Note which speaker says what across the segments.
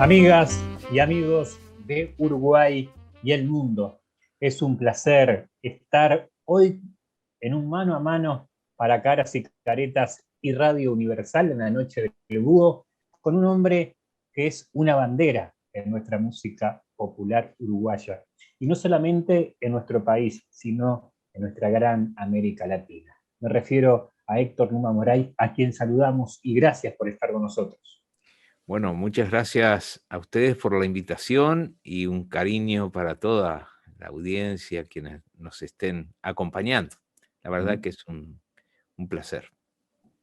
Speaker 1: Amigas y amigos de Uruguay y el mundo, es un placer estar hoy en un mano a mano para caras y caretas y Radio Universal en la noche del búho, con un hombre que es una bandera en nuestra música popular uruguaya. Y no solamente en nuestro país, sino en nuestra gran América Latina. Me refiero a Héctor Numa Moray, a quien saludamos y gracias por estar con nosotros.
Speaker 2: Bueno, muchas gracias a ustedes por la invitación y un cariño para toda la audiencia, quienes nos estén acompañando. La verdad que es un placer.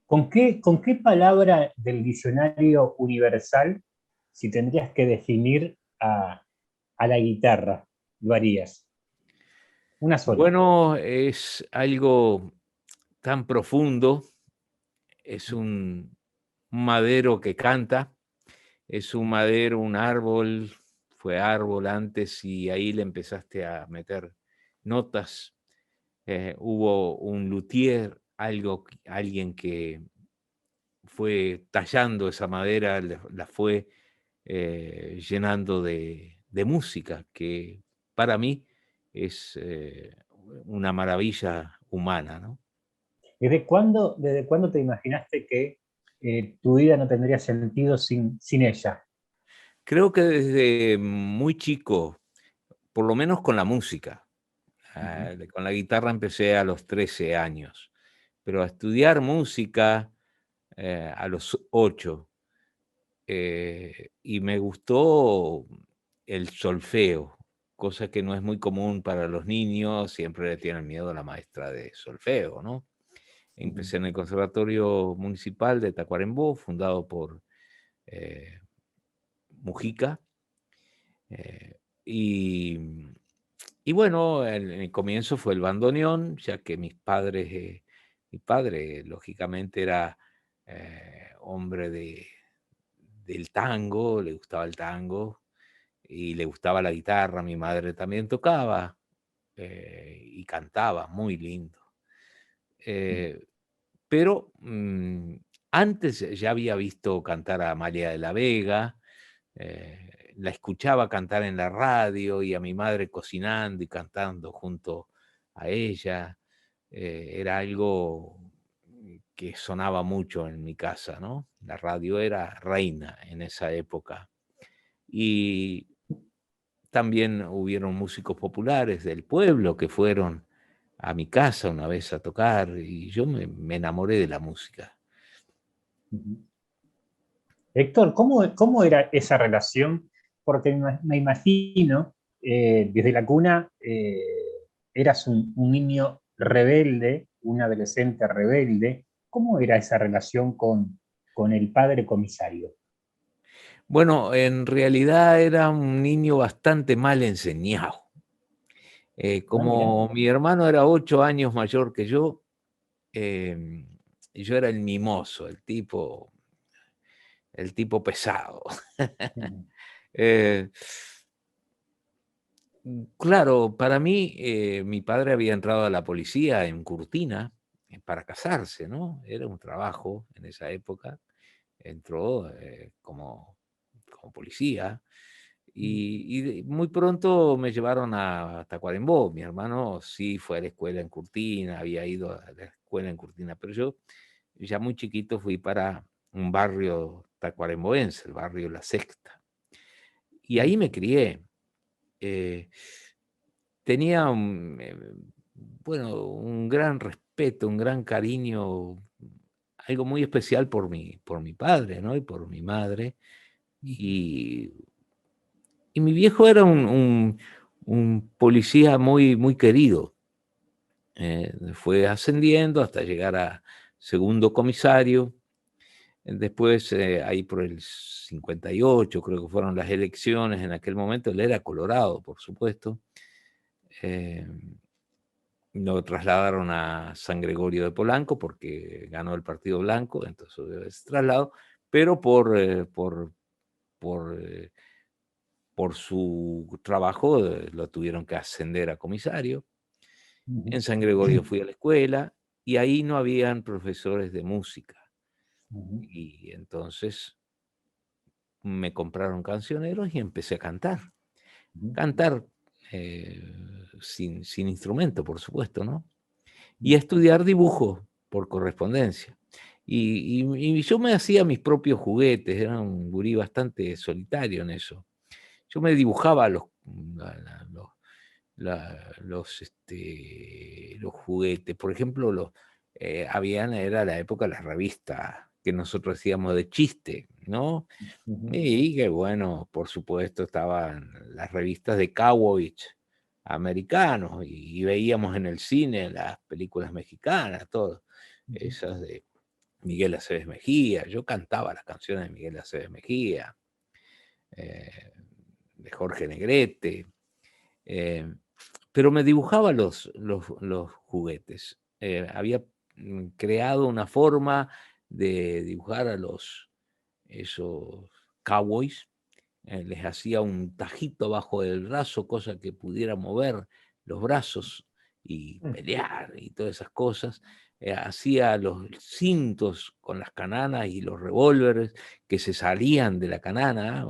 Speaker 1: ¿Con qué palabra del diccionario universal, si tendrías que definir a la guitarra, lo harías? Una sola.
Speaker 2: Bueno, es algo tan profundo, es un madero que canta, es un madero, un árbol, fue árbol antes y ahí le empezaste a meter notas. Hubo un luthier, alguien que fue tallando esa madera, la fue llenando de música, que para mí es una maravilla humana, ¿no?
Speaker 1: ¿Desde cuándo te imaginaste que tu vida no tendría sentido sin ella?
Speaker 2: Creo que desde muy chico, por lo menos con la música,
Speaker 1: Ujú.
Speaker 2: con la guitarra empecé a los 13 años, pero a estudiar música a los 8. Y me gustó el solfeo, cosa que no es muy común para los niños, siempre le tienen miedo a la maestra de solfeo, ¿no?
Speaker 1: Ujú.
Speaker 2: Empecé en el Conservatorio Municipal de Tacuarembó, fundado por eh, Mujica, eh, y, y bueno, el comienzo fue el bandoneón, ya que mi padre lógicamente era hombre del tango, le gustaba el tango, y le gustaba la guitarra, mi madre también tocaba y cantaba muy lindo. Eh, pero antes ya había visto cantar a Amalia de la Vega, la escuchaba cantar en la radio y a mi madre cocinando y cantando junto a ella. Era algo que sonaba mucho en mi casa, ¿no? La radio era reina en esa época. Y también hubieron músicos populares del pueblo que fueron a mi casa una vez a tocar y yo me enamoré de la música.
Speaker 1: Ujú. Héctor, ¿cómo era esa relación? Porque me imagino, desde la cuna, eras un niño rebelde, un adolescente rebelde. ¿Cómo era esa relación con el padre comisario?
Speaker 2: Bueno, en realidad era un niño bastante mal enseñado.
Speaker 1: Ah, mira.
Speaker 2: Como mi hermano era 8 años mayor que em, yo era el mimoso, el tipo pesado.
Speaker 1: Ujú.
Speaker 2: Eh, claro, para mí, mi padre había entrado a la policía en Curtina para casarse, ¿no? Era un trabajo en esa época. Entró como policía y muy pronto me llevaron a Tacuarembó. Mi hermano sí fue a la escuela en Curtina, había ido a la escuela en Curtina, pero yo ya muy chiquito fui para un barrio tacuaremboense, el barrio La Sexta, y ahí me crié. Eh, Tenía bueno, un gran respeto, un gran cariño, algo muy especial por mi padre, ¿no? Y por mi madre. Y, y mi viejo era un policía muy, muy querido. Fue ascendiendo hasta llegar a segundo comisario. Después, ahí por el 58, creo que fueron las elecciones en aquel momento, él era colorado, por supuesto. Eh, Lo trasladaron a San Gregorio de Polanco porque ganó el Partido Blanco, entonces hubo ese traslado, pero por, eh, por su trabajo lo tuvieron que ascender a comisario.
Speaker 1: Ujú.
Speaker 2: En San Gregorio fui a la escuela y ahí no habían profesores de música.
Speaker 1: Ujú.
Speaker 2: Y entonces me compraron cancioneros y empecé a cantar.
Speaker 1: Ujú,
Speaker 2: Cantar sin instrumento, por supuesto, ¿no? Y a estudiar dibujo por correspondencia. Y yo me hacía mis propios juguetes, era un gurí bastante solitario en eso. Yo me dibujaba los juguetes. Por ejemplo, era la época de las revistas que nosotros hacíamos de chiste, ¿no?
Speaker 1: ujú,
Speaker 2: Y que bueno, por supuesto, estaban las revistas de cowboys americanos y veíamos en el cine las películas mexicanas, todas
Speaker 1: ujú.
Speaker 2: esas de Miguel Aceves Mejía. Yo cantaba las canciones de Miguel Aceves Mejía, eh, de Jorge Negrete, eh, pero me dibujaba los juguetes. Había creado una forma de dibujar a esos cowboys. Les hacía un tajito bajo el brazo, cosa que pudiera mover los brazos y pelear y todas esas cosas. Hacía los cintos con las cananas y los revólveres que se salían de la canana.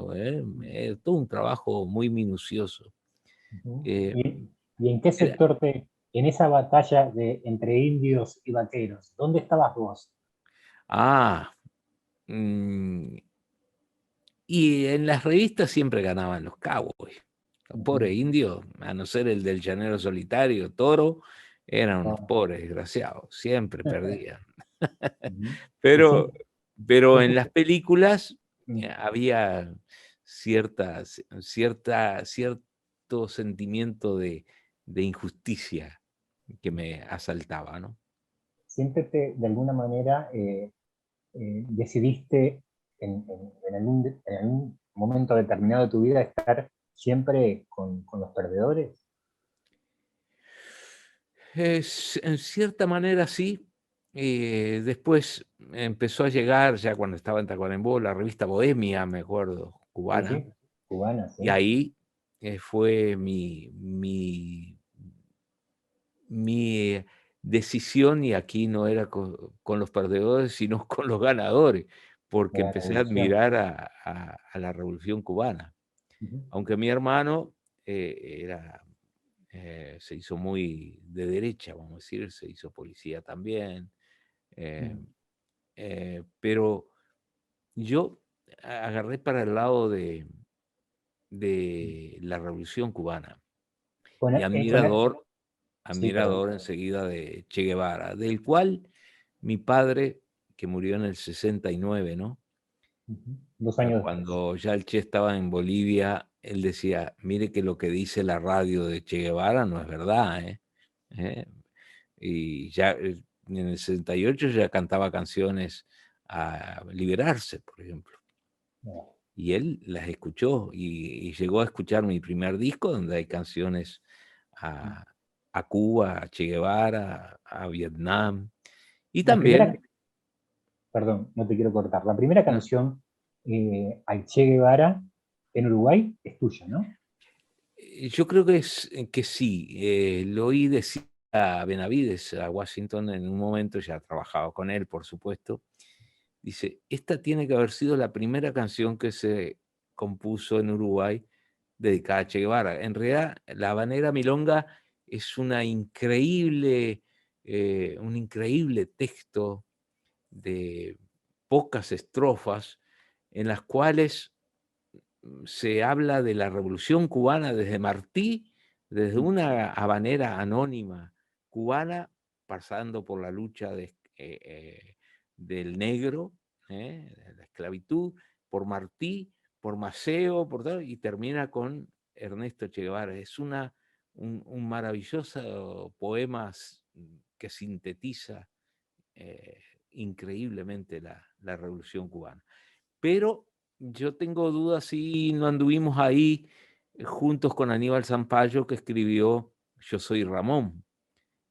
Speaker 2: Todo un trabajo muy minucioso.
Speaker 1: Ujú.
Speaker 2: Eh,
Speaker 1: Y en qué
Speaker 2: era-
Speaker 1: sector en esa batalla entre indios y vaqueros, dónde estabas vos?
Speaker 2: ah, mm, y en las revistas siempre ganaban los cowboys. Los
Speaker 1: Ujú.
Speaker 2: pobres indios, a no ser el del llanero solitario, Toro, eran unos
Speaker 1: No.
Speaker 2: pobres desgraciados, siempre perdían.
Speaker 1: Ujú. Y
Speaker 2: Pero,
Speaker 1: siempre,
Speaker 2: pero en
Speaker 1: siempre
Speaker 2: las películas
Speaker 1: mm,
Speaker 2: había cierto sentimiento de injusticia que me asaltaba, ¿no?
Speaker 1: siempre de alguna manera decidiste en algún momento determinado de tu vida estar siempre con los perdedores.
Speaker 2: En cierta manera sí. Después empezó a llegar, ya cuando estaba en Tacuarembó, la revista Bohemia, me acuerdo,
Speaker 1: Sí,
Speaker 2: cubana,
Speaker 1: sí, cubana,
Speaker 2: y
Speaker 1: sí.
Speaker 2: ahí fue mi decisión, y aquí no era con los perdedores, sino con los ganadores,
Speaker 1: De
Speaker 2: porque
Speaker 1: la
Speaker 2: empecé a
Speaker 1: revolución.
Speaker 2: admirar a la Revolución Cubana.
Speaker 1: Ujú,
Speaker 2: Aunque mi hermano se hizo muy de derecha, vamos a decir, se hizo policía también, eh,
Speaker 1: ujú.
Speaker 2: pero yo agarré para el lado de la Revolución Cubana
Speaker 1: Con,
Speaker 2: y
Speaker 1: sí, perdón.
Speaker 2: admirador enseguida de Che Guevara, del cual mi padre, que murió en el 69, ¿no?
Speaker 1: Ujú. 2 años después.
Speaker 2: Cuando ya el Che estaba en Bolivia, él decía, mire que lo que dice la radio de Che Guevara no es verdad, ¿eh? ¿Eh? Y ya en el 68 ya cantaba canciones a liberarse, por ejemplo.
Speaker 1: No.
Speaker 2: Y él las escuchó y llegó a escuchar mi primer disco donde hay canciones a, a Cuba, a Che Guevara, a Vietnam. Y
Speaker 1: La primera,
Speaker 2: también,
Speaker 1: perdón, no te quiero cortar. La primera
Speaker 2: no,
Speaker 1: canción al Che Guevara en Uruguay es tuya, ¿no?
Speaker 2: yo creo que sí. Lo oí decir a Benavides, a Washington, en un momento, ya trabajaba con él, por supuesto. Dice, esta tiene que haber sido la primera canción que se compuso en Uruguay dedicada a Che Guevara. En realidad, La Habanera Milonga es un increíble texto de pocas estrofas en las cuales se habla de la Revolución Cubana desde Martí, desde una habanera anónima cubana, pasando por la lucha del negro, de la esclavitud, por Martí, por Maceo, por todo, y termina con Ernesto Che Guevara. Es un maravilloso poema que sintetiza increíblemente la Revolución Cubana. Pero yo tengo dudas si no anduvimos ahí juntos con Aníbal Zampayo, que escribió Yo soy Ramón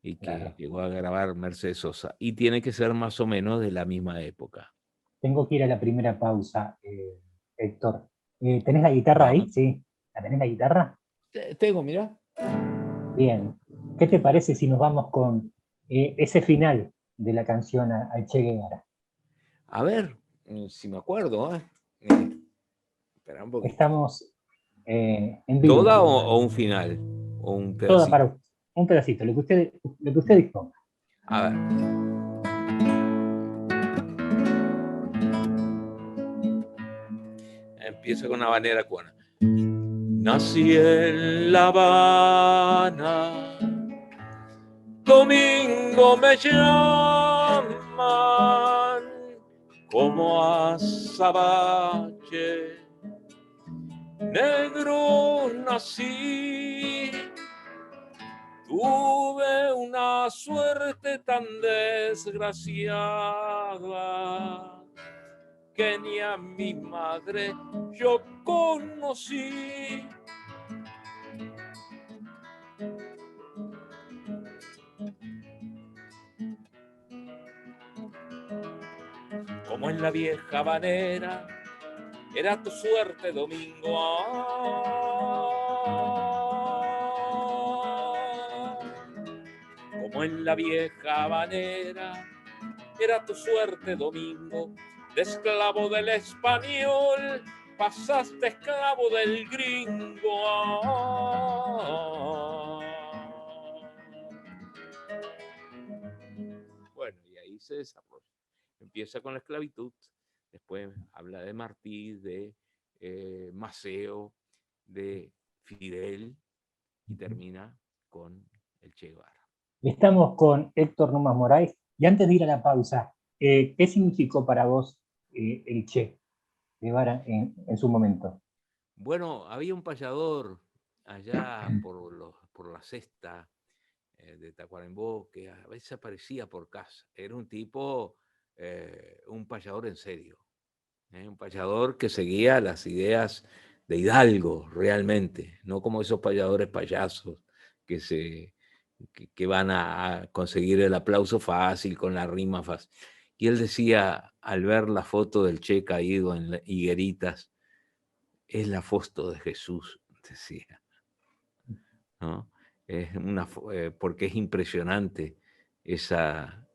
Speaker 2: y que
Speaker 1: Claro.
Speaker 2: llegó a grabar Mercedes Sosa. Y tiene que ser más o menos de la misma época.
Speaker 1: Tengo que ir a la primera pausa, Héctor. ¿Tenés la guitarra
Speaker 2: Ajá.
Speaker 1: ahí? Sí. ¿La tenés la guitarra?
Speaker 2: Tengo, mira.
Speaker 1: Bien. ¿Qué te parece si nos vamos con ese final de la canción al Che Guevara?
Speaker 2: A ver, si me acuerdo. ¿Eh? Espera un poquito.
Speaker 1: Estamos en vivo.
Speaker 2: ¿Toda o un final? ¿O un pedacito?
Speaker 1: Toda para un pedacito, lo que usted disponga.
Speaker 2: A ver. Empieza con una habanera cubana. Nací en La Habana, Domingo me llaman, como azabache, negro nací. Tuve una suerte tan desgraciada que ni a mi madre yo conocí. Como en la vieja habanera, era tu suerte, Domingo. Como en la vieja habanera, era tu suerte, Domingo. De esclavo del español, pasaste esclavo del gringo. Bueno, y ahí se desarrolla. Empieza con la esclavitud, después habla de Martí, de Maceo, de Fidel, y termina con el Che Guevara.
Speaker 1: Estamos con Héctor Numas Moraes, y antes de ir a la pausa, ¿qué significó para vos el Che Guevara en su momento?
Speaker 2: Bueno, había un payador allá por la cesta de Tacuarembó que a veces aparecía por casa. Era un tipo, un payador en serio, un payador que seguía las ideas de Hidalgo realmente, no como esos payadores payasos que van a conseguir el aplauso fácil con la rima fácil. Y él decía, al ver la foto del Che caído en higueritas, es la foto de Jesús, decía, ¿no? Porque es impresionante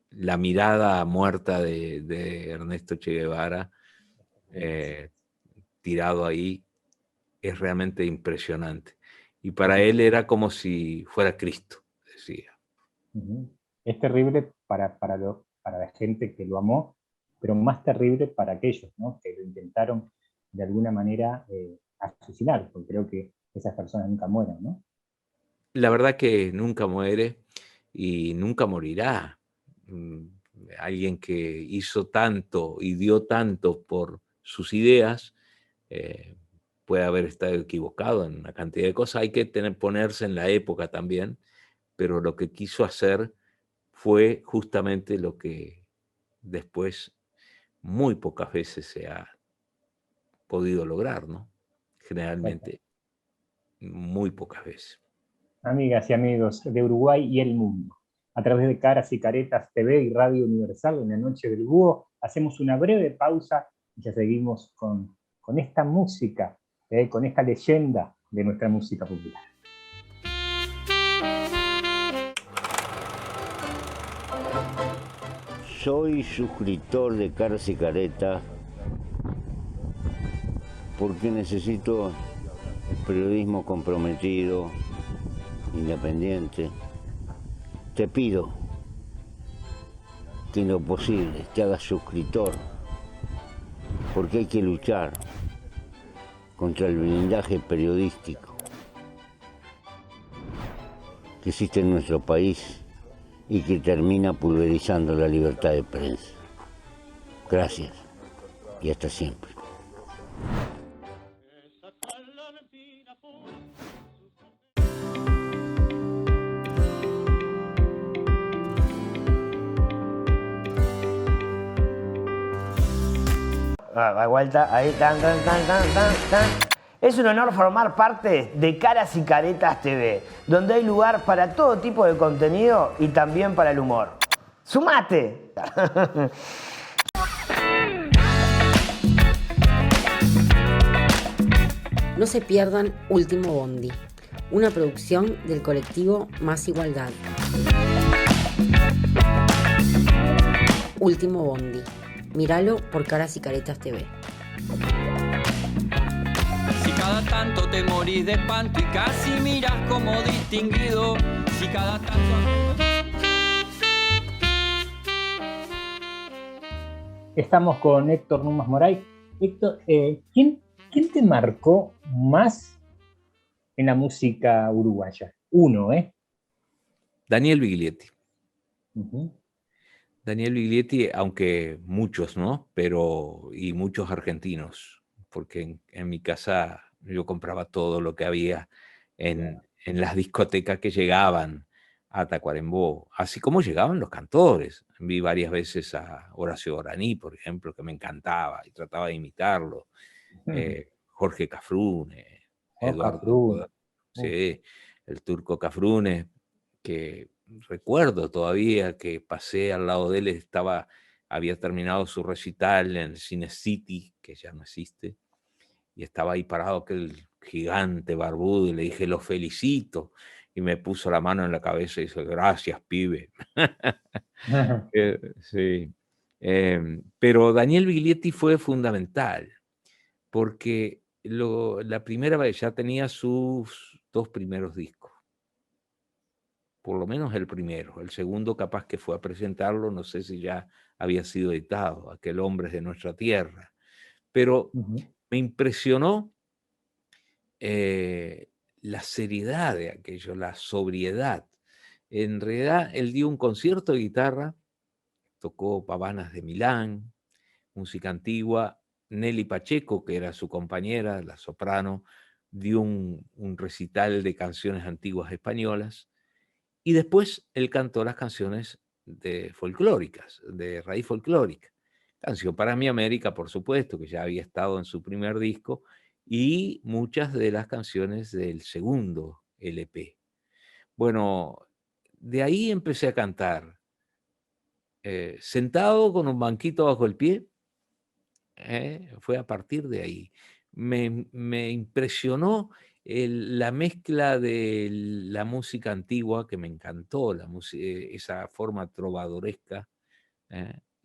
Speaker 2: la mirada muerta de Ernesto Che Guevara, tirado ahí, es realmente impresionante. Y para él era como si fuera Cristo, decía.
Speaker 1: Es terrible para la gente que lo amó, pero más terrible para aquellos, ¿no?, que lo intentaron de alguna manera asesinar, porque creo que esas personas nunca mueren, ¿no?
Speaker 2: La verdad que nunca muere y nunca morirá. Alguien que hizo tanto y dio tanto por sus ideas, puede haber estado equivocado en una cantidad de cosas. Hay que ponerse en la época también, pero lo que quiso hacer fue justamente lo que después muy pocas veces se ha podido lograr, ¿no? Generalmente, muy pocas veces.
Speaker 1: Amigas y amigos de Uruguay y el mundo, a través de Caras y Caretas TV y Radio Universal en la Noche del Búho, hacemos una breve pausa y ya seguimos con esta música, con esta leyenda de nuestra música popular.
Speaker 3: Soy suscriptor de Caras y Caretas porque necesito periodismo comprometido, independiente. Te pido que en lo posible te hagas suscriptor, porque hay que luchar contra el blindaje periodístico que existe en nuestro país y que termina pulverizando la libertad de prensa. Gracias y hasta siempre.
Speaker 4: Vuelta, ahí, tan. Es un honor formar parte de Caras y Caretas TV, donde hay lugar para todo tipo de contenido y también para el humor. ¡Sumate!
Speaker 5: No se pierdan Último Bondi, una producción del colectivo Más Igualdad. Último Bondi. Míralo por Caras y Caretas TV.
Speaker 6: cada tanto te morís de espanto y casi miras como distinguido. Si cada tanto...
Speaker 1: Estamos con Héctor Numas Moray. Héctor, ¿quién te marcó más en la música uruguaya? Uno, ¿eh?
Speaker 2: Daniel Biglietti.
Speaker 1: Uh-huh.
Speaker 2: Daniel Biglietti, aunque muchos, ¿no? Pero, y muchos argentinos, porque en mi casa yo compraba todo lo que había en las discotecas que llegaban a Tacuarembó, así como llegaban los cantores. Vi varias veces a Horacio Guaraní, por ejemplo, que me encantaba y trataba de imitarlo. Jorge Cafrune, Eduardo,
Speaker 1: Cafrune.
Speaker 2: Sí, el Turco Cafrune, que recuerdo todavía que pasé al lado de él, había terminado su recital en el Cine City, que ya no existe, y estaba ahí parado aquel gigante barbudo, y le dije, lo felicito, y me puso la mano en la cabeza y dice, gracias, pibe. Sí. Pero Daniel Biglietti fue fundamental, porque la primera vez ya tenía sus 2 primeros discos. Por lo menos el primero. El segundo capaz que fue a presentarlo, no sé si ya había sido editado, Aquel hombre es de nuestra tierra. Pero me impresionó la seriedad de aquello, la sobriedad. En realidad, él dio un concierto de guitarra, tocó Pavanas de Milán, música antigua. Nelly Pacheco, que era su compañera, la soprano, dio un recital de canciones antiguas españolas. Y después él cantó las canciones folclóricas, de raíz folclórica. Canción para mi América, por supuesto, que ya había estado en su primer disco, y muchas de las canciones del segundo LP. Bueno, de ahí empecé a cantar, sentado con un banquito bajo el pie. Fue a partir de ahí. Me impresionó la mezcla de la música antigua, que me encantó, esa forma trovadoresca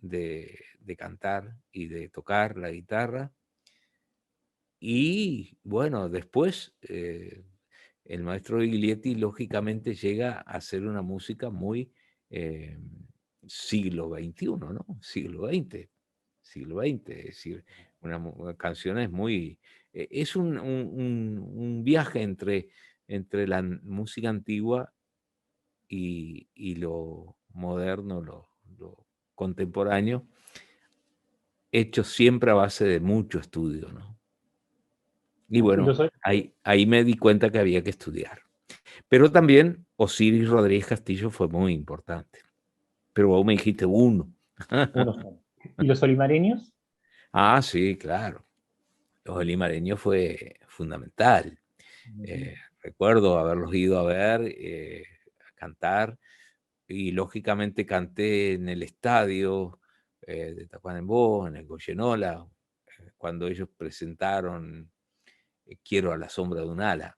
Speaker 2: de cantar y de tocar la guitarra. Y bueno, después el maestro Biglietti lógicamente llega a hacer una música muy siglo XXI, ¿no? Siglo XX. Es decir, canciones muy... es un viaje entre la música antigua y lo moderno, lo contemporáneo, hecho siempre a base de mucho estudio, ¿no? Y bueno, ahí me di cuenta que había que estudiar. Pero también Osiris Rodríguez Castillo fue muy importante. Pero vos me dijiste uno.
Speaker 1: ¿Y los olimareños?
Speaker 2: Ah, sí, claro. Los olimareños fue fundamental. Recuerdo haberlos ido a ver, a cantar, y lógicamente canté en el estadio de Tacuarembó, en el Goyenola, cuando ellos presentaron Quiero a la sombra de un ala.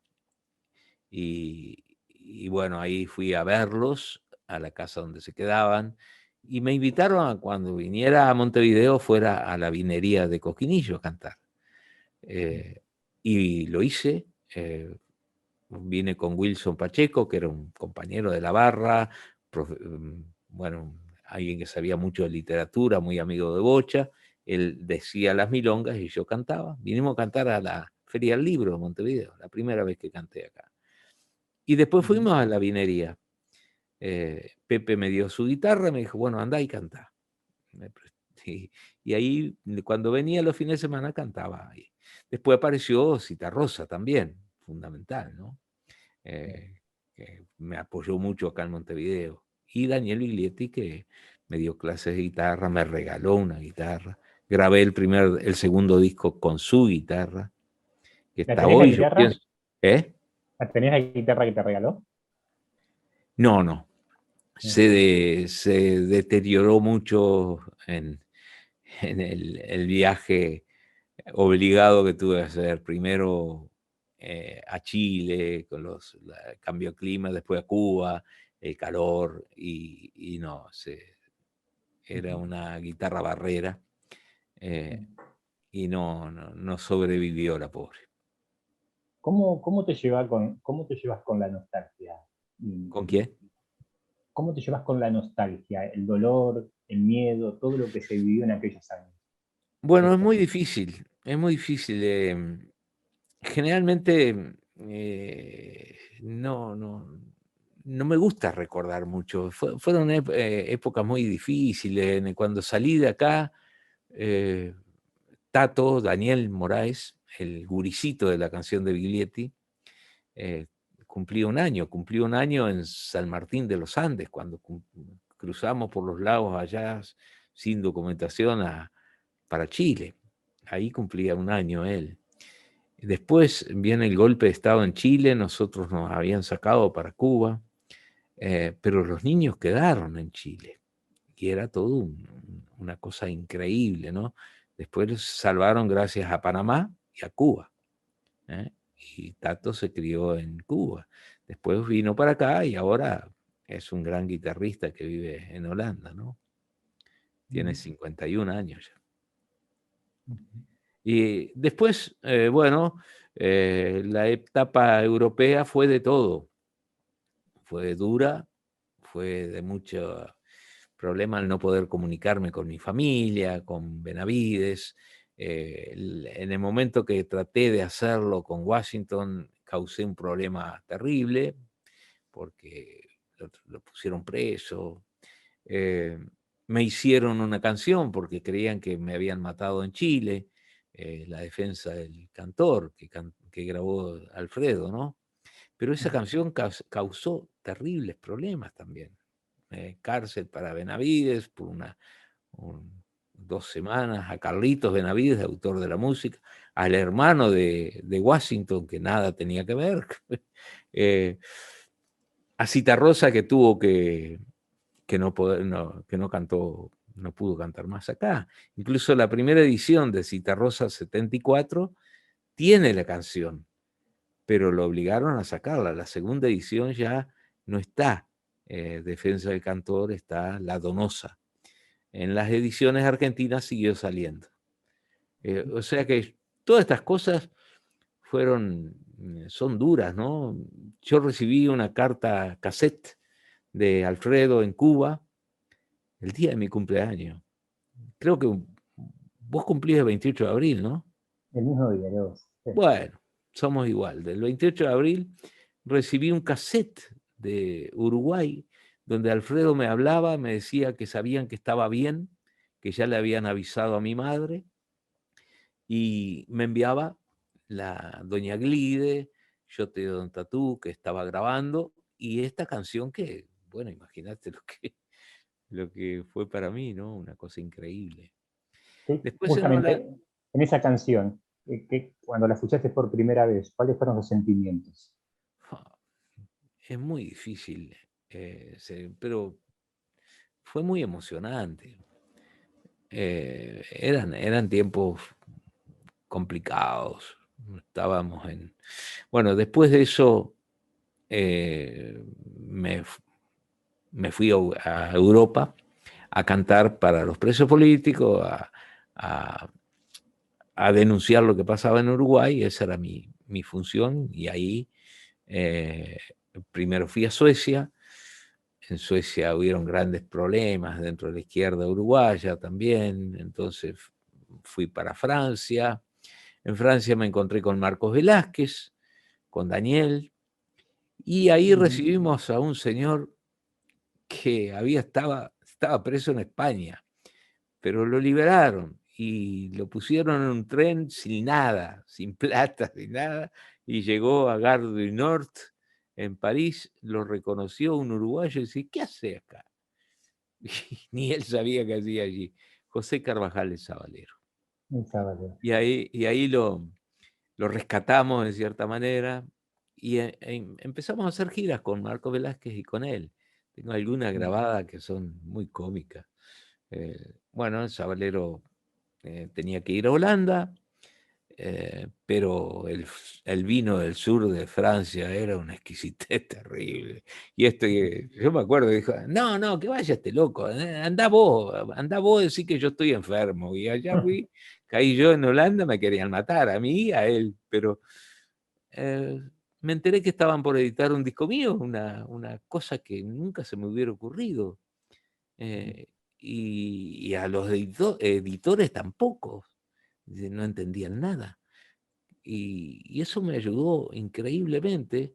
Speaker 2: Y bueno, ahí fui a verlos, a la casa donde se quedaban, y me invitaron a cuando viniera a Montevideo fuera a la vinería de Coquinillo a cantar. Y lo hice. Vine con Wilson Pacheco, que era un compañero de la barra, bueno, alguien que sabía mucho de literatura, muy amigo de Bocha. Él decía las milongas y yo cantaba. Vinimos a cantar a la Feria del Libro de Montevideo, la primera vez que canté acá. Y después fuimos a la vinería. Pepe me dio su guitarra y me dijo, bueno, andá y cantá. Y ahí, cuando venía los fines de semana, cantaba ahí. Después apareció Citarrosa también, fundamental, ¿no? Que me apoyó mucho acá en Montevideo. Y Daniel Biglietti, que me dio clases de guitarra, me regaló una guitarra. Grabé el segundo disco con su guitarra. Que
Speaker 1: ¿La
Speaker 2: hasta
Speaker 1: tenés la
Speaker 2: hoy yo
Speaker 1: guitarra?
Speaker 2: pienso.
Speaker 1: ¿Tenés la guitarra que te regaló?
Speaker 2: No. Se deterioró mucho en el viaje obligado que tuve que hacer. Primero a Chile, con el cambio de clima, después a Cuba, el calor, y no, era una guitarra barrera, y no sobrevivió la pobre.
Speaker 1: cómo te llevas con la nostalgia?
Speaker 2: ¿Con quién?
Speaker 1: ¿Cómo te llevas con la nostalgia, el dolor, el miedo, todo lo que se vivió en aquellos años?
Speaker 2: Bueno, es muy difícil, es muy difícil. Generalmente no me gusta recordar mucho. Fueron épocas muy difíciles. Cuando salí de acá, Tato, Daniel Moraes, el guricito de la canción de Biglietti, cumplió un año en San Martín de los Andes, cuando cruzamos por los lagos allá sin documentación para Chile. Ahí cumplía un año él. Después viene el golpe de Estado en Chile, nosotros nos habían sacado para Cuba, pero los niños quedaron en Chile y era todo una cosa increíble, ¿no? Después los salvaron gracias a Panamá y a Cuba, ¿eh? Y Tato se crió en Cuba. Después vino para acá y ahora es un gran guitarrista que vive en Holanda, ¿no? Tiene 51 años ya. Y después, bueno, la etapa europea fue de todo. Fue dura, fue de mucho problema al no poder comunicarme con mi familia, con Benavides. En el momento que traté de hacerlo con Washington, causé un problema terrible porque lo pusieron preso. Me hicieron una canción porque creían que me habían matado en Chile, La defensa del cantor que grabó Alfredo, ¿no? Pero esa canción causó terribles problemas también. Cárcel para Benavides por 2 semanas, a Carlitos Benavides, autor de la música, al hermano de Washington, que nada tenía que ver, a Citarrosa, que tuvo que no cantó, no pudo cantar más acá. Incluso la primera edición de Citarrosa 74 tiene la canción, pero lo obligaron a sacarla. La segunda edición ya no está Defensa del Cantor, está La Donosa. En las ediciones argentinas siguió saliendo. O sea que todas estas cosas son duras, ¿no? Yo recibí una carta cassette de Alfredo en Cuba el día de mi cumpleaños. Creo que vos cumplís el 28 de abril, ¿no?
Speaker 1: El mismo día, vos. Sí.
Speaker 2: Bueno, somos igual. Del 28 de abril recibí un cassette de Uruguay donde Alfredo me hablaba, me decía que sabían que estaba bien, que ya le habían avisado a mi madre, y me enviaba la Doña Glide, Yo te doy un tatú, que estaba grabando, y esta canción que, bueno, imagínate lo que fue para mí, ¿no? Una cosa increíble.
Speaker 1: Sí,
Speaker 2: Después
Speaker 1: justamente en esa canción, que cuando la escuchaste por primera vez, ¿cuáles fueron los sentimientos?
Speaker 2: Es muy difícil, pero fue muy emocionante. Eran tiempos complicados. Estábamos Bueno, después de eso me fui a Europa a cantar para los presos políticos, a denunciar lo que pasaba en Uruguay. Esa era mi función, y ahí primero fui a Suecia. En Suecia hubieron grandes problemas dentro de la izquierda uruguaya también, entonces fui para Francia. En Francia me encontré con Marcos Velázquez, con Daniel, y ahí recibimos a un señor que estaba preso en España, pero lo liberaron y lo pusieron en un tren sin nada, sin plata, sin nada, y llegó a Gare du Nord en París, lo reconoció un uruguayo y dice, ¿qué hace acá? Y ni él sabía qué hacía allí. José Carvajal es Sabalero. Y ahí lo rescatamos de cierta manera y empezamos a hacer giras con Marco Velázquez y con él. Tengo algunas grabadas que son muy cómicas. Bueno, Sabalero tenía que ir a Holanda, pero el vino del sur de Francia era una exquisitez terrible. Y yo me acuerdo, dijo, no, que vaya este loco, anda vos, decís que yo estoy enfermo. Y allá fui, caí yo en Holanda, me querían matar, a mí y a él, pero me enteré que estaban por editar un disco mío, una cosa que nunca se me hubiera ocurrido. Y a los editores tampoco, no entendían nada. Y eso me ayudó increíblemente,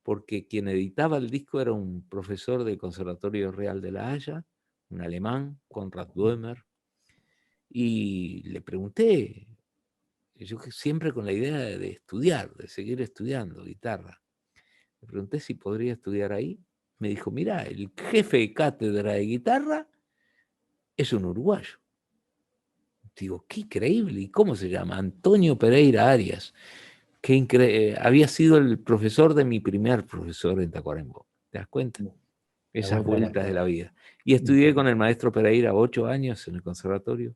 Speaker 2: porque quien editaba el disco era un profesor del Conservatorio Real de La Haya, un alemán, Konrad Böhmer, y le pregunté, yo siempre con la idea de estudiar, de seguir estudiando guitarra, le pregunté si podría estudiar ahí. Me dijo, mira, el jefe de cátedra de guitarra es un uruguayo. Digo, qué increíble. ¿Y cómo se llama? Antonio Pereira Arias. Había sido el profesor de mi primer profesor en Tacuarembó. ¿Te das cuenta? Esas vueltas de la vida. Y estudié con el maestro Pereira 8 años en el conservatorio.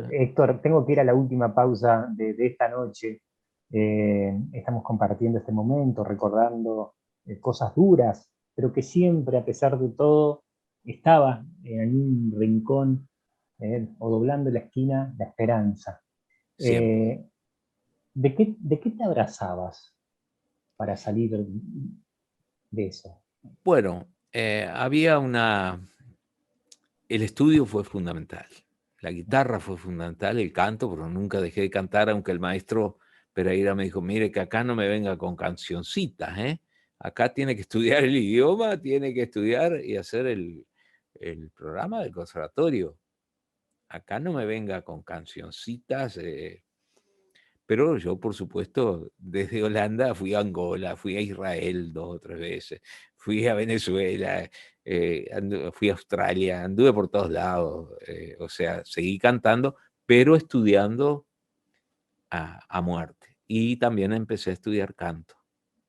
Speaker 1: Héctor, tengo que ir a la última pausa de esta noche. Estamos compartiendo este momento, recordando cosas duras, pero que siempre, a pesar de todo, estaba en un rincón o doblando la esquina la esperanza. ¿De qué te abrazabas para salir de eso?
Speaker 2: Bueno, el estudio fue fundamental. La guitarra fue fundamental, el canto, pero nunca dejé de cantar, aunque el maestro Pereira me dijo, mire que acá no me venga con cancioncitas, acá tiene que estudiar el idioma, tiene que estudiar y hacer el programa del conservatorio. Acá no me venga con cancioncitas, pero yo, por supuesto, desde Holanda fui a Angola, fui a Israel 2 o 3 veces, fui a Venezuela, fui a Australia, anduve por todos lados, o sea, seguí cantando, pero estudiando a muerte. Y también empecé a estudiar canto,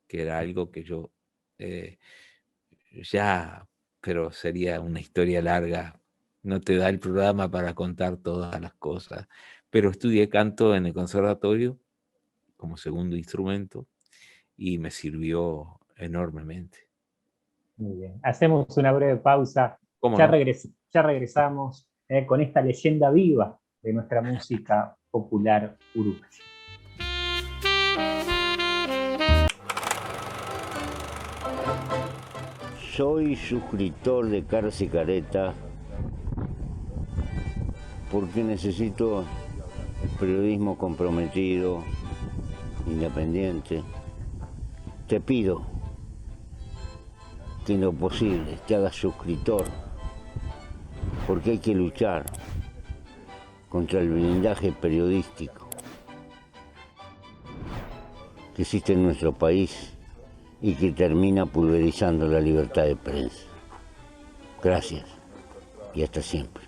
Speaker 2: que era algo que yo pero sería una historia larga, no te da el programa para contar todas las cosas, pero estudié canto en el conservatorio como segundo instrumento y me sirvió enormemente.
Speaker 1: Muy bien. Hacemos una breve pausa.
Speaker 2: ¿Cómo
Speaker 1: Ya,
Speaker 2: no?
Speaker 1: ya regresamos con esta leyenda viva de nuestra música popular uruguaya.
Speaker 3: Soy suscriptor de Caras y Caretas porque necesito periodismo comprometido, independiente. Te pido que en lo posible te hagas suscriptor, porque hay que luchar contra el blindaje periodístico que existe en nuestro país y que termina pulverizando la libertad de prensa. Gracias y hasta siempre.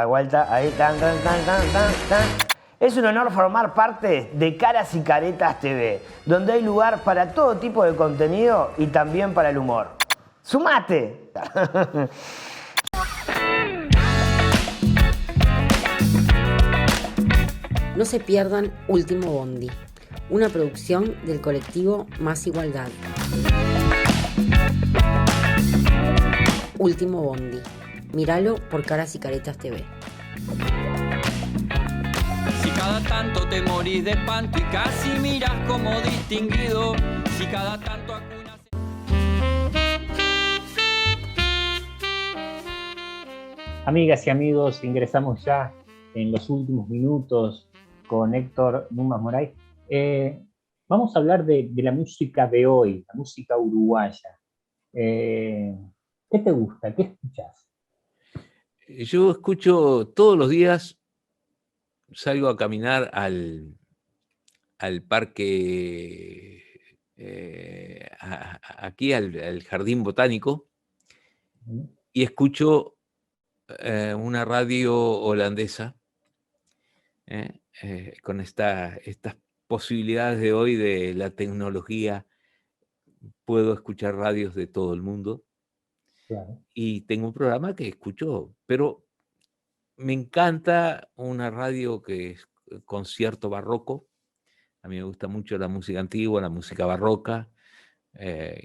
Speaker 4: Vuelta, ahí, tan, tan, tan, tan, tan, tan. Es un honor formar parte de Caras y Caretas TV, donde hay lugar para todo tipo de contenido y también para el humor. ¡Sumate!
Speaker 5: No se pierdan Último Bondi, una producción del colectivo Más Igualdad. Último Bondi. Míralo por Caras y Caretas TV.
Speaker 6: Si cada tanto te morís de espanto y casi miras como distinguido, si cada tanto acunas...
Speaker 1: Amigas y amigos, ingresamos ya en los últimos minutos con Héctor Numas Moray. Vamos a hablar de la música de hoy, la música uruguaya. ¿Qué te gusta? ¿Qué escuchas?
Speaker 2: Yo escucho todos los días, salgo a caminar al parque, aquí al jardín botánico, y escucho una radio holandesa con estas posibilidades de hoy de la tecnología. Puedo escuchar radios de todo el mundo.
Speaker 1: Claro.
Speaker 2: Y tengo un programa que escucho, pero me encanta una radio que es concierto barroco. A mí me gusta mucho la música antigua, la música barroca,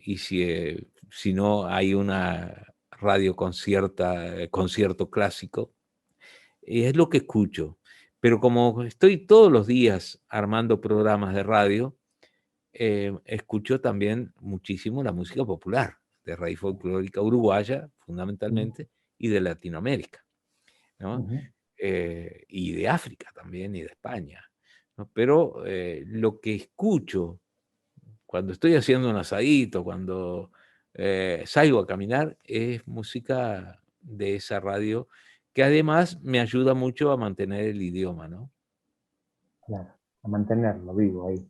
Speaker 2: y si no hay una radio concierto clásico, y es lo que escucho. Pero como estoy todos los días armando programas de radio, escucho también muchísimo la música popular, de raíz folclórica uruguaya, fundamentalmente, y de Latinoamérica, ¿no? Y de África también, y de España, ¿no? Pero lo que escucho cuando estoy haciendo un asadito, cuando salgo a caminar, es música de esa radio, que además me ayuda mucho a mantener el idioma, ¿no?
Speaker 1: Claro, a mantenerlo vivo ahí.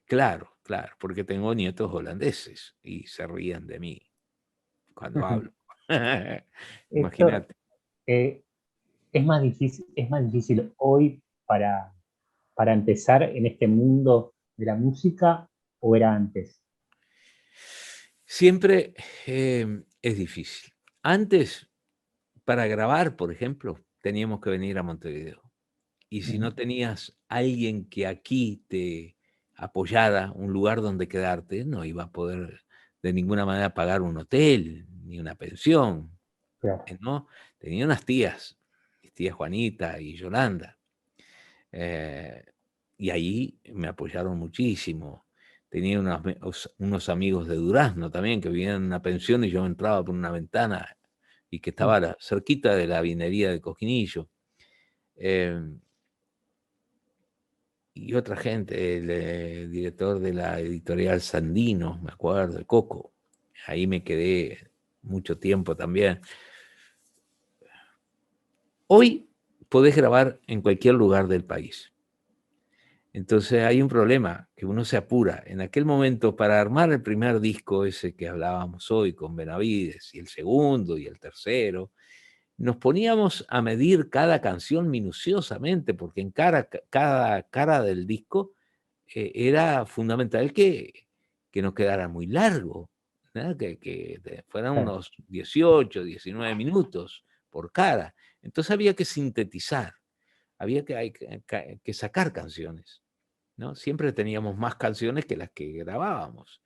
Speaker 2: Claro, claro, porque tengo nietos holandeses y se ríen de mí cuando hablo.
Speaker 1: Héctor,
Speaker 2: Imagínate.
Speaker 1: es más difícil hoy para empezar en este mundo de la música o era antes?
Speaker 2: Siempre es difícil. Antes, para grabar, por ejemplo, teníamos que venir a Montevideo. Y si no tenías alguien que aquí te apoyara, un lugar donde quedarte, no iba a poder de ninguna manera pagar un hotel ni una pensión,
Speaker 1: Claro.
Speaker 2: ¿no? Tenía unas tías, mis tías Juanita y Yolanda, y ahí me apoyaron muchísimo. Tenía unos amigos de Durazno también que vivían en una pensión y yo entraba por una ventana y que estaba cerquita de la vinería de Cosquinillo. Y otra gente, el director de la editorial Sandino, me acuerdo, de Coco. Ahí me quedé mucho tiempo también. Hoy podés grabar en cualquier lugar del país. Entonces hay un problema, que uno se apura. En aquel momento, para armar el primer disco ese que hablábamos hoy con Benavides, y el segundo y el tercero, nos poníamos a medir cada canción minuciosamente, porque en cada cara del disco era fundamental que no quedara muy largo, ¿no? Que fueran unos 18, 19 minutos por cara. Entonces había que sintetizar, había que sacar canciones, ¿no? Siempre teníamos más canciones que las que grabábamos.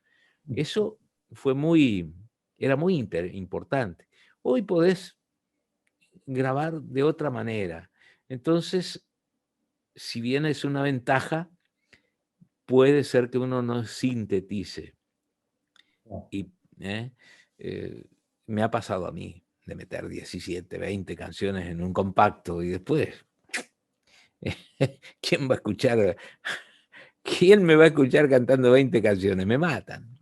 Speaker 2: Eso era muy importante. Hoy podés grabar de otra manera. Entonces, si bien es una ventaja, puede ser que uno no sintetice. Y me ha pasado a mí de meter 17, 20 canciones en un compacto y después, ¿quién va a escuchar? ¿Quién me va a escuchar cantando 20 canciones? Me matan.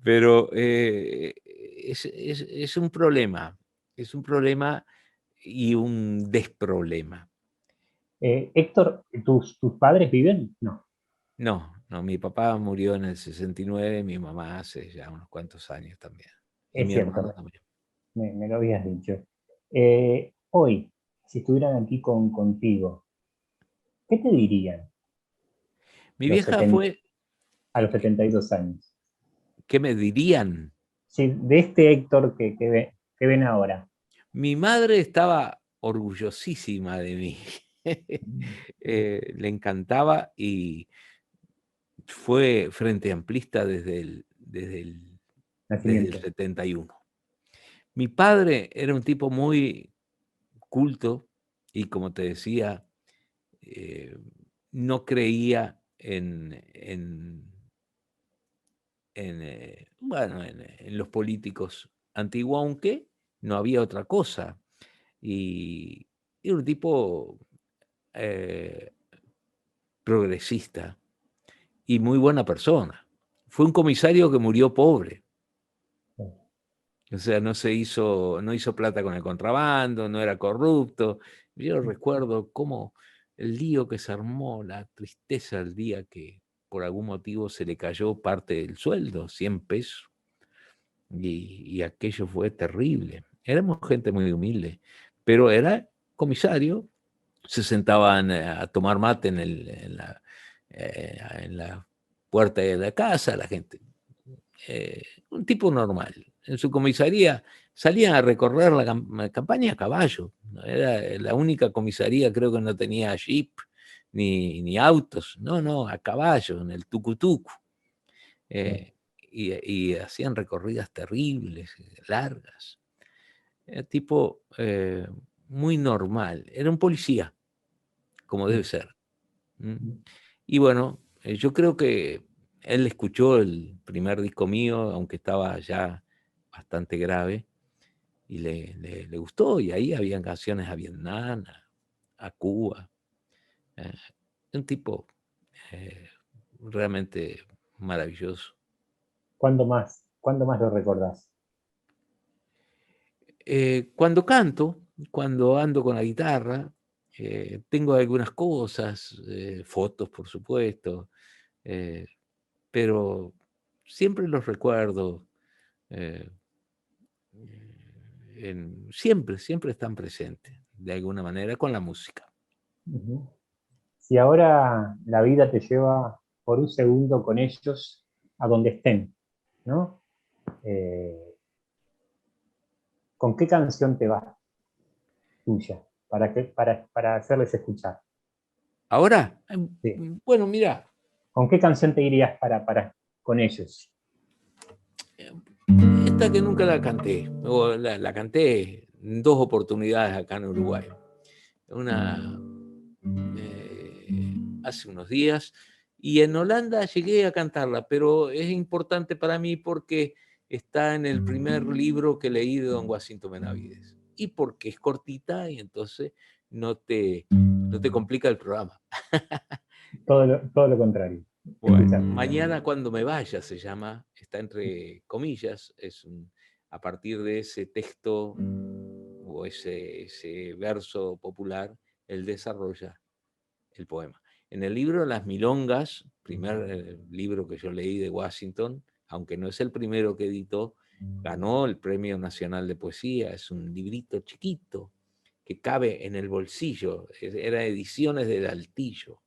Speaker 2: Pero es un problema y un desproblema.
Speaker 1: Héctor, ¿tus padres viven? No.
Speaker 2: No, mi papá murió en el 69, mi mamá hace ya unos cuantos años también. Y
Speaker 1: Es
Speaker 2: mi
Speaker 1: cierto,
Speaker 2: hermano también.
Speaker 1: me lo habías dicho. Hoy, si estuvieran aquí contigo, ¿qué te dirían
Speaker 2: Mi vieja fue...
Speaker 1: a los 72 años?
Speaker 2: ¿Qué me dirían?
Speaker 1: Sí, de este Héctor que ven ahora.
Speaker 2: Mi madre estaba orgullosísima de mí. Le encantaba y fue frente amplista desde el 71. Mi padre era un tipo muy culto y, como te decía, no creía en los políticos antiguos, aunque no había otra cosa. Y era un tipo progresista y muy buena persona. Fue un comisario que murió pobre. O sea, no hizo plata con el contrabando, no era corrupto. Yo recuerdo cómo el lío que se armó, la tristeza el día que por algún motivo se le cayó parte del sueldo, 100 pesos. Y aquello fue terrible. Éramos gente muy humilde, pero era comisario. Se sentaban a tomar mate en la puerta de la casa, la gente. Un tipo normal. En su comisaría salían a recorrer la campaña a caballo. Era la única comisaría, creo que no tenía jeep ni autos, no, a caballo, en el tucutucu. Y hacían recorridas terribles, largas. Era tipo muy normal, era un policía, como debe ser. Y bueno, yo creo que él escuchó el primer disco mío, aunque estaba ya bastante grave, y le gustó, y ahí habían canciones a Vietnam, a Cuba. Un tipo realmente maravilloso.
Speaker 1: ¿Cuándo más? ¿Cuándo más lo recordás?
Speaker 2: Cuando canto, cuando ando con la guitarra, tengo algunas cosas, fotos por supuesto, pero siempre los recuerdo, eh, siempre están presentes, de alguna manera, con la música.
Speaker 1: Ujú. Si ahora la vida te lleva por un segundo con ellos a donde estén, ¿no? ¿Con qué canción te vas tuya? Para hacerles escuchar.
Speaker 2: Ahora,
Speaker 1: Sí.
Speaker 2: bueno, mira,
Speaker 1: ¿Con qué canción te irías con ellos?
Speaker 2: esta que nunca la canté, o la canté en 2 oportunidades acá en Uruguay. Una hace unos días, y en Holanda llegué a cantarla, pero es importante para mí porque está en el primer libro que leí de don Jacinto Benavides, y porque es cortita y entonces no te complica el programa.
Speaker 1: Todo lo contrario.
Speaker 2: Bueno, Mañana cuando me vaya se llama, está entre comillas, a partir de ese texto o ese verso popular, él desarrolla el poema. En el libro Las Milongas, primer libro que yo leí de Washington, aunque no es el primero que editó, ganó el Premio Nacional de Poesía, es un librito chiquito que cabe en el bolsillo, era Ediciones del Altillo,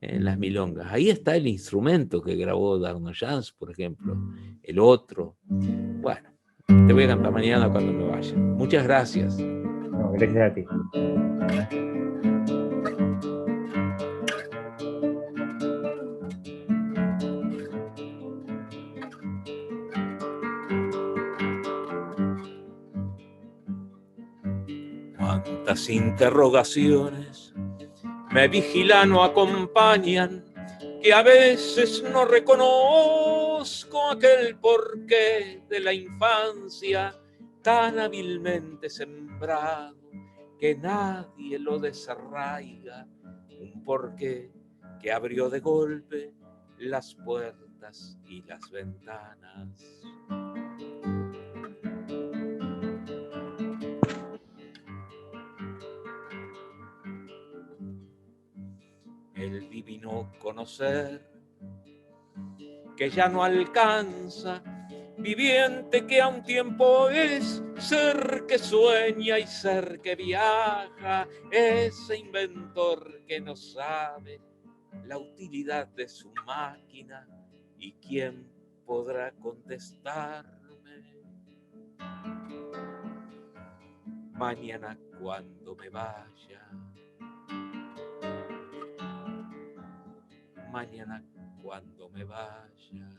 Speaker 2: en Las Milongas. Ahí está el instrumento que grabó Darno Jans, por ejemplo, el otro. Bueno, te voy a cantar mañana cuando me vaya. Muchas gracias.
Speaker 1: No, gracias a ti.
Speaker 2: Cuántas interrogaciones me vigilan o acompañan, que a veces no reconozco aquel porqué de la infancia tan hábilmente sembrado que nadie lo desarraiga, un porqué que abrió de golpe las puertas y las ventanas. El divino conocer que ya no alcanza, viviente que a un tiempo es, ser que sueña y ser que viaja, ese inventor que no sabe la utilidad de su máquina, y quién podrá contestarme mañana cuando me vaya. Mañana cuando me vaya.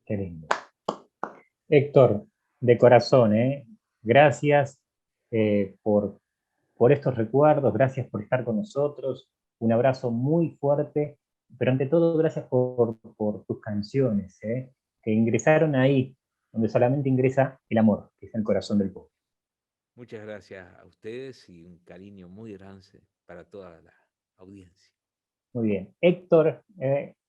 Speaker 1: Qué lindo. Héctor, de corazón, gracias por estos recuerdos, gracias por estar con nosotros, un abrazo muy fuerte, pero ante todo gracias por tus canciones, que ingresaron ahí, donde solamente ingresa el amor, que es el corazón del pueblo.
Speaker 2: Muchas gracias a ustedes y un cariño muy grande para toda la audiencia.
Speaker 1: Muy bien. Héctor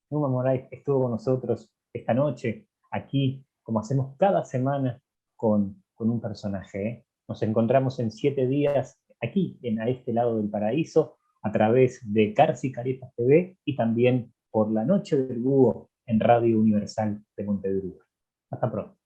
Speaker 1: Numa Moraes estuvo con nosotros esta noche, aquí, como hacemos cada semana, con un personaje. Nos encontramos en 7 días aquí, a este lado del paraíso, a través de Carsi Caretas TV y también por La Noche del Búho en Radio Universal de Montevideo. Hasta pronto.